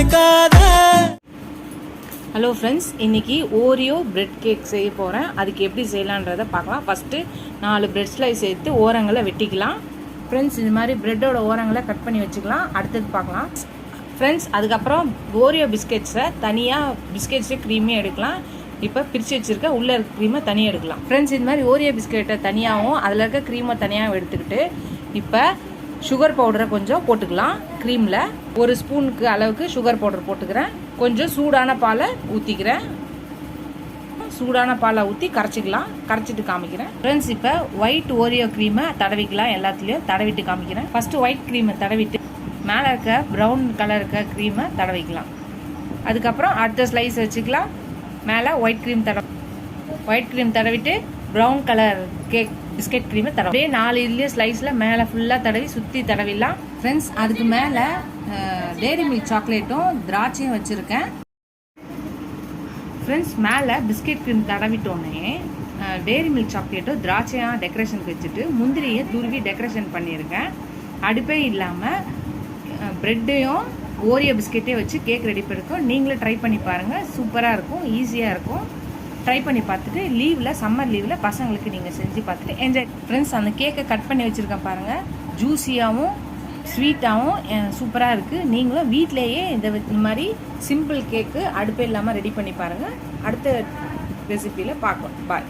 நினைக்காத. Hello friends, இன்றைக்கி Oreo bread cake செய்ய போகிறேன். அதுக்கு எப்படி செய்யலான்றதை பார்க்கலாம். ஃபஸ்ட்டு 4 பிரெட் ஸ்லைஸ் எடுத்து ஓரங்களை வெட்டிக்கலாம். ஃப்ரெண்ட்ஸ், இது மாதிரி ப்ரெட்டோட ஓரங்களை கட் பண்ணி வச்சுக்கலாம். அடுத்தது பார்க்கலாம் ஃப்ரெண்ட்ஸ். அதுக்கப்புறம் ஓரியோ பிஸ்கெட்ஸை தனியாக பிஸ்கெட்ஸு க்ரீமே எடுக்கலாம். இப்போ பிரித்து வச்சுருக்க உள்ளே இருக்க க்ரீமை தனியாக எடுக்கலாம். ஃப்ரெண்ட்ஸ், இது மாதிரி ஓரியோ பிஸ்கெட்டை தனியாகவும் அதில் இருக்க க்ரீமை தனியாகவும் எடுத்துக்கிட்டு இப்போ சுகர் பவுடரை கொஞ்சம் போட்டுக்கலாம். க்ரீமில் 1 ஸ்பூனுக்கு அளவுக்கு சுகர் பவுடர் போட்டுக்கிறேன். கொஞ்சம் சூடான பாலை ஊற்றிக்கிறேன். சூடான பாலை ஊற்றி கரைச்சிக்கலாம். கரைச்சிட்டு காமிக்கிறேன். ஃப்ரெண்ட்ஸ், இப்போ ஒயிட் ஓரியோ க்ரீமை தடவிக்கலாம். எல்லாத்துலேயும் தடவிட்டு காமிக்கிறேன். ஃபஸ்ட்டு ஒயிட் க்ரீமை தடவிட்டு மேலே இருக்க ப்ரௌன் கலர் இருக்க க்ரீமை தடவிக்கலாம். அதுக்கப்புறம் அடுத்த ஸ்லைஸ் வச்சுக்கலாம். மேலே ஒயிட் க்ரீம் தடவிட்டு ப்ரௌன் கலர் கேக் பிஸ்கெட் க்ரீமை தடவை 4 இதுலேயே ஸ்லைஸில் மேலே ஃபுல்லாக தடவி சுற்றி தடவிடலாம். ஃப்ரெண்ட்ஸ், அதுக்கு மேலே டெய்ரி மில்க் சாக்லேட்டும் திராட்சையும் வச்சுருக்கேன். ஃப்ரெண்ட்ஸ், மேலே பிஸ்கெட் க்ரீம் தடவிட்டோன்னே டெய்ரி மில்க் சாக்லேட்டும் திராட்சையாக டெக்கரேஷனுக்கு வச்சுட்டு முந்திரியை துருவி டெக்கரேஷன் பண்ணியிருக்கேன். அடுப்பே இல்லாமல் ப்ரெட்டையும் ஓரியோ பிஸ்கெட்டையும் வச்சு கேக் ரெடி பண்ணிருக்கோம். நீங்களே ட்ரை பண்ணி பாருங்கள். சூப்பராக இருக்கும், ஈஸியாக இருக்கும். ட்ரை பண்ணி பார்த்துட்டு சம்மர் லீவில் பசங்களுக்கு நீங்கள் செஞ்சு பார்த்துட்டு என்ஜாய். ஃப்ரெண்ட்ஸ், அந்த கேக்கை கட் பண்ணி வச்சுருக்கேன் பாருங்கள். ஜூஸியாகவும் ஸ்வீட்டாகவும் சூப்பராக இருக்குது. நீங்களும் வீட்டிலேயே இந்த மாதிரி சிம்பிள் கேக்கு அடுப்பே இல்லாமல் ரெடி பண்ணி பாருங்கள். அடுத்த ரெசிப்பியில் பார்க்கலாம். பாய்.